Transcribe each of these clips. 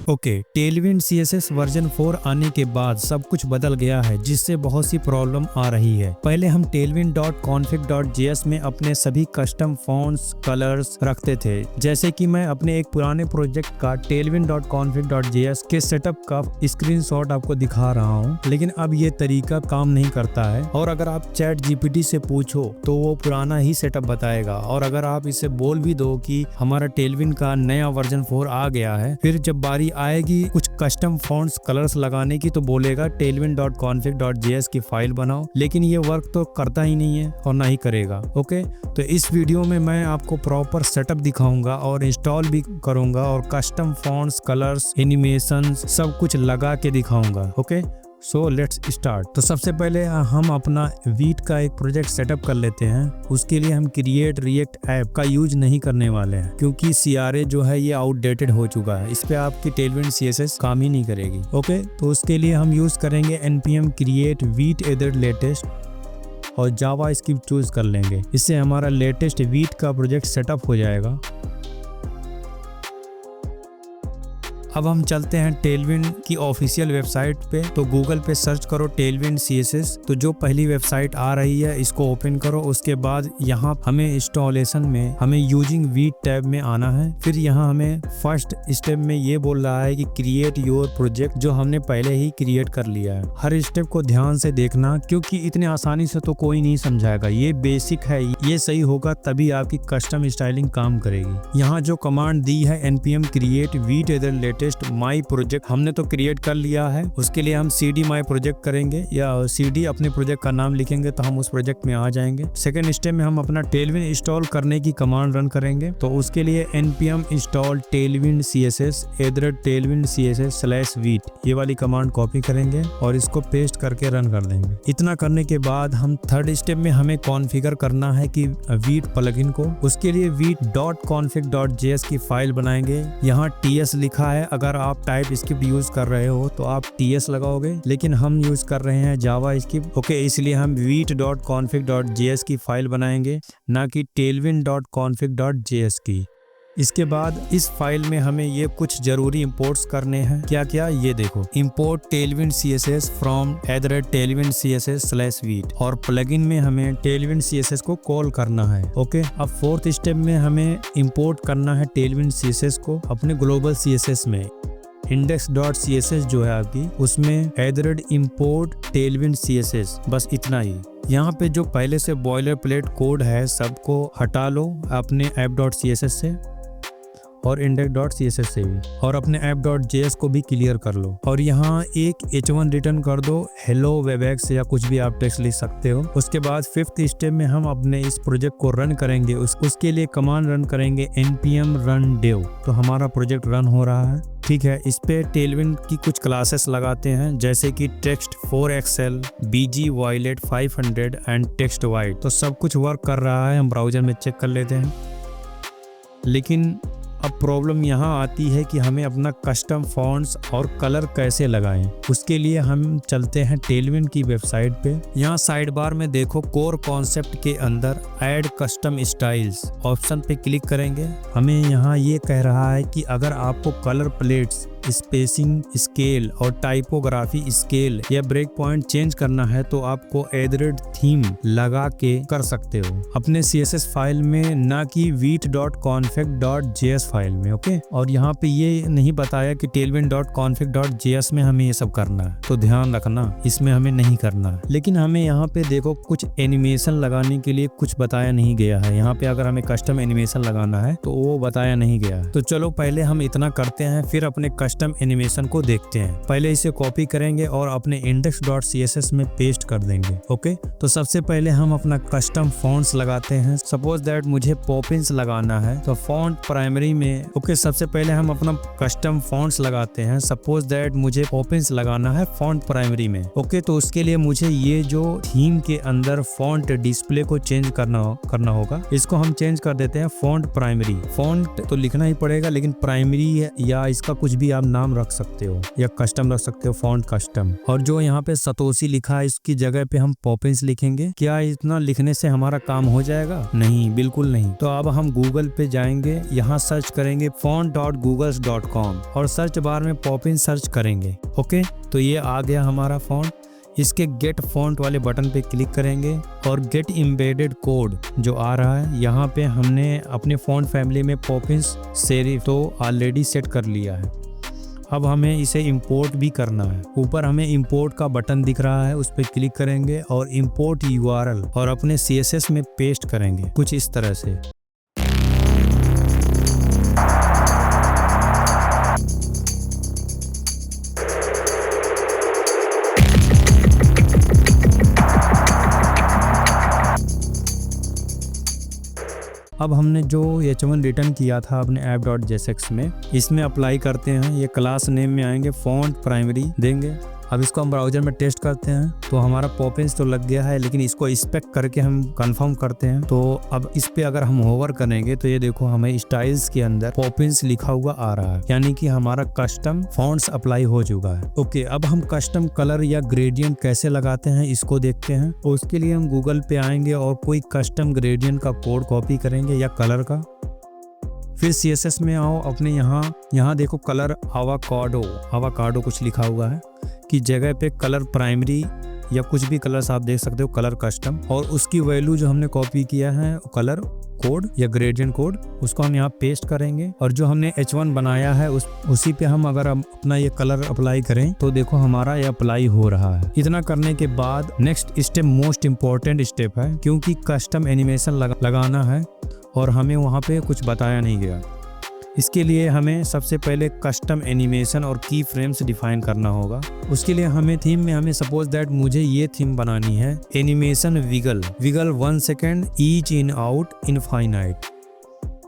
Okay, Tailwind CSS version 4 आने के बाद सब कुछ बदल गया है, जिससे बहुत सी प्रॉब्लम आ रही है। पहले हम tailwind.config.js में अपने सभी कस्टम फॉन्ट्स कलर्स रखते थे, जैसे कि मैं अपने एक पुराने प्रोजेक्ट का tailwind.config.js के सेटअप का स्क्रीनशॉट आपको दिखा रहा हूँ, लेकिन अब ये तरीका काम नहीं करता है। और अगर आप ChatGPT से पूछो तो वो पुराना ही सेटअप बताएगा, और अगर आप इसे बोल भी दो कि हमारा टेलविंड का नया वर्जन 4 आ गया है, फिर जब बारी आएगी कुछ कस्टम फॉन्ट्स कलर्स लगाने की तो बोलेगा tailwind.config.js की फाइल बनाओ, लेकिन ये वर्क तो करता ही नहीं है और ना ही करेगा। ओके, तो इस वीडियो में मैं आपको प्रॉपर सेटअप दिखाऊंगा और इंस्टॉल भी करूंगा और कस्टम फॉन्ट्स कलर्स एनिमेशंस सब कुछ लगा के दिखाऊंगा। Okay, so let's start. तो सबसे पहले हम अपना वीट का एक प्रोजेक्ट सेटअप कर लेते हैं। उसके लिए हम क्रिएट रिएक्ट ऐप का यूज नहीं करने वाले हैं, क्योंकि CRA जो है ये आउटडेटेड हो चुका है। इस पे आपकी टेलविंड CSS काम ही नहीं करेगी। ओके, तो उसके लिए हम यूज करेंगे npm create वीट latest और जावा स्क्रिप्ट चूज कर लेंगे। इससे हमारा लेटेस्ट वीट का प्रोजेक्ट सेटअप हो जाएगा। अब हम चलते हैं टेलविंड की ऑफिशियल वेबसाइट पे। तो गूगल पे सर्च करो टेलविंड CSS। तो जो पहली वेबसाइट आ रही है इसको ओपन करो। उसके बाद यहाँ हमें इंस्टॉलेशन में हमें यूजिंग वीट टैब में आना है। फिर यहाँ हमें फर्स्ट स्टेप में ये बोल रहा है कि क्रिएट योर प्रोजेक्ट, जो हमने पहले ही क्रिएट कर लिया है। हर स्टेप को ध्यान से देखना, क्योंकि इतने आसानी से तो कोई नहीं समझाएगा। ये बेसिक है, ये सही होगा तभी आपकी कस्टम स्टाइलिंग काम करेगी। यहाँ जो कमांड दी है npm create wheat latest my project, हमने तो क्रिएट कर लिया है। उसके लिए हम cd माई प्रोजेक्ट करेंगे या cd अपने प्रोजेक्ट का नाम लिखेंगे तो हम उस प्रोजेक्ट में आ जाएंगे। सेकंड स्टेप में हम अपना टेलविंड इंस्टॉल करने की कमांड रन करेंगे। तो उसके लिए npm install tailwind css tailwind css/वीट ये वाली कमांड कॉपी करेंगे और इसको पेस्ट करके रन कर देंगे। इतना करने के बाद हम थर्ड स्टेप में हमें कॉन्फ़िगर करना है कि वीट प्लगइन को। उसके लिए वीट.config.js की फाइल बनाएंगे। यहाँ ts लिखा है। अगर आप टाइप स्क्रिप्ट यूज कर रहे हो तो आप ts लगाओगे, लेकिन हम यूज कर रहे हैं जावा स्क्रिप्ट। ओके, इसलिए हम वीट.config.js की फाइल बनाएंगे, ना कि tailwind.config.js की। इसके बाद इस फाइल में हमें ये कुछ जरूरी इंपोर्ट्स करने हैं। क्या क्या, ये देखो। Import Tailwind CSS from @tailwind CSS/वीट, और प्लगइन में हमें टेलविंड CSS को कॉल करना है। ओके, अब फोर्थ स्टेप में हमें इंपोर्ट करना है टेलविंड CSS को अपने ग्लोबल CSS में। index.css जो है आपकी, उसमें @import tailwind CSS, बस इतना ही। यहाँ पे जो पहले से बॉयलर प्लेट कोड है सबको हटा लो अपने app.css से और index.css से भी, और अपने app.js को भी क्लियर कर लो। और यहाँ एक h1 रिटर्न कर दो, हेलो वेबएक्स या कुछ भी आप टेक्स्ट लिख सकते हो। उसके बाद फिफ्थ स्टेप में हम अपने इस प्रोजेक्ट को रन करेंगे। उसके लिए कमांड रन करेंगे npm run dev। तो हमारा प्रोजेक्ट रन हो रहा है। ठीक है, इस पे टेलविंड की कुछ क्लासेस लगाते हैं, जैसे कि text 4xl, bg violet 500 and text wide. तो सब कुछ वर्क कर रहा है, हम ब्राउजर में चेक कर लेते हैं। लेकिन अब प्रॉब्लम यहाँ आती है कि हमें अपना कस्टम फॉन्ट्स और कलर कैसे लगाएं। उसके लिए हम चलते हैं टेलविंड की वेबसाइट पे। यहाँ साइड बार में देखो, कोर कॉन्सेप्ट के अंदर ऐड कस्टम स्टाइल्स ऑप्शन पे क्लिक करेंगे। हमें यहाँ ये कह रहा है कि अगर आपको कलर प्लेट्स, स्पेसिंग, स्केल और टाइपोग्राफी स्केल या ब्रेक पॉइंट चेंज करना है तो आपको थीम लगा के कर सकते हो अपने CSS फाइल में, ना कि वीट.config.js फाइल में। ओके, और यहाँ पे ये नहीं बताया कि tailwind.config.js में हमें ये सब करना है, तो ध्यान रखना इसमें हमें नहीं करना है। लेकिन हमें यहाँ पे देखो कुछ एनिमेशन लगाने के लिए कुछ बताया नहीं गया है। यहाँ पे अगर हमें कस्टम एनिमेशन लगाना है तो वो बताया नहीं गया है। तो चलो पहले हम इतना करते हैं, फिर अपने कस्टम एनिमेशन को देखते हैं। पहले इसे कॉपी करेंगे और अपने index.css में पेस्ट कर देंगे। ओके, तो सबसे पहले हम अपना कस्टम फॉन्ट्स लगाते हैं। सपोज दैट मुझे पॉपिंस लगाना है, तो फॉन्ट प्राइमरी में। ओके, सबसे पहले हम अपना कस्टम फॉन्ट्स लगाते हैं। सपोज दैट मुझे पॉपिंस लगाना है फॉन्ट प्राइमरी में। ओके, तो उसके लिए मुझे ये जो थीम के अंदर फॉन्ट डिस्प्ले को चेंज करना होगा। इसको हम चेंज कर देते हैं फॉन्ट प्राइमरी। फॉन्ट तो लिखना ही पड़ेगा, लेकिन प्राइमरी या इसका कुछ भी आप मतलब नाम रख सकते हो या कस्टम रख सकते हो, फॉन्ट कस्टम। और जो यहाँ पे सतोशी लिखा है इसकी जगह पे हम पॉपिंस लिखेंगे। क्या इतना लिखने से हमारा काम हो जाएगा? नहीं, बिल्कुल नहीं। तो अब हम गूगल पे जाएंगे, यहाँ सर्च करेंगे font.googles.com और सर्च बार में पॉपिन सर्च करेंगे। ओके, तो ये आ गया हमारा फॉन्ट। इसके गेट फॉन्ट वाले बटन पे क्लिक करेंगे और गेट एम्बेडेड कोड जो आ रहा है, यहाँ पे हमने अपने फॉन्ट फैमिली में पॉपिंस सेरिफ तो ऑलरेडी सेट कर लिया है। अब हमें इसे इंपोर्ट भी करना है। ऊपर हमें इंपोर्ट का बटन दिख रहा है, उस पर क्लिक करेंगे और इंपोर्ट URL और अपने CSS में पेस्ट करेंगे कुछ इस तरह से। अब हमने जो H1 रिटर्न किया था अपने app.jsx में, इसमें अप्लाई करते हैं। ये क्लास नेम में आएंगे, फॉन्ट प्राइमरी देंगे। अब इसको हम ब्राउजर में टेस्ट करते हैं तो हमारा पॉपिंस तो लग गया है, लेकिन इसको इंस्पेक्ट करके हम कंफर्म करते हैं। तो अब इस पे अगर हम होवर करेंगे तो ये देखो हमें स्टाइल्स के अंदर पॉपिंस लिखा हुआ आ रहा है, यानी कि हमारा कस्टम फॉन्ट्स अप्लाई हो चुका है। ओके, अब हम कस्टम कलर या ग्रेडियंट कैसे लगाते हैं इसको देखते हैं। तो उसके लिए हम गूगल पे आएंगे और कोई कस्टम ग्रेडियंट का कोड कॉपी करेंगे या कलर का। फिर CSS में आओ, अपने यहाँ देखो कलर आवाकाडो कुछ लिखा हुआ है कि जगह पे कलर प्राइमरी या कुछ भी कलर्स आप देख सकते हो, कलर कस्टम, और उसकी वैल्यू जो हमने कॉपी किया है कलर कोड या ग्रेडियंट कोड, उसको हम यहाँ पेस्ट करेंगे। और जो हमने H1 बनाया है उसी पे हम अगर अपना ये कलर अप्लाई करें तो देखो हमारा ये अप्लाई हो रहा है। इतना करने के बाद next step most important step है, क्योंकि कस्टम एनिमेशन लगाना है और हमें वहाँ पे कुछ बताया नहीं गया। इसके लिए हमें सबसे पहले कस्टम एनिमेशन और की फ्रेम्स डिफाइन करना होगा। उसके लिए हमें थीम में हमें सपोज दैट मुझे ये थीम बनानी है, animation wiggle 1 second each in out infinite.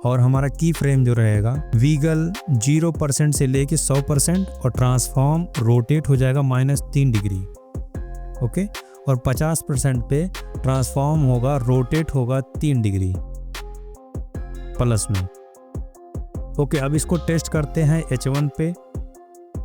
और हमारा की फ्रेम जो रहेगा विगल 0% से लेके 100% और ट्रांसफॉर्म रोटेट हो जाएगा -3 डिग्री। ओके, और 50% पे ट्रांसफॉर्म होगा, रोटेट होगा 3 डिग्री प्लस में। ओके, अब इसको टेस्ट करते हैं H1 पे।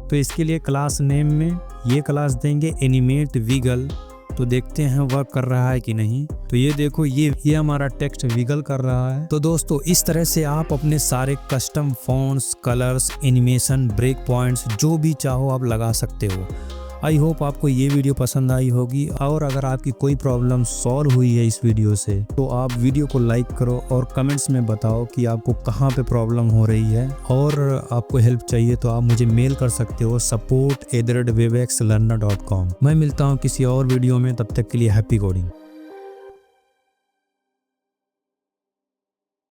तो इसके लिए क्लास नेम में ये क्लास देंगे एनिमेट विगल। तो देखते हैं वर्क कर रहा है कि नहीं। तो ये देखो ये हमारा टेक्स्ट विगल कर रहा है। तो दोस्तों इस तरह से आप अपने सारे custom fonts, colours, animation, break points जो भी चाहो आप लगा सकते हो। आई होप आपको ये वीडियो पसंद आई होगी, और अगर आपकी कोई प्रॉब्लम सॉल्व हुई है इस वीडियो से तो आप वीडियो को लाइक करो और कमेंट्स में बताओ कि आपको कहाँ पे प्रॉब्लम हो रही है। और आपको हेल्प चाहिए तो आप मुझे मेल कर सकते हो support@webexlearner.com। मैं मिलता हूँ किसी और वीडियो में, तब तक के लिए हैप्पी कोडिंग।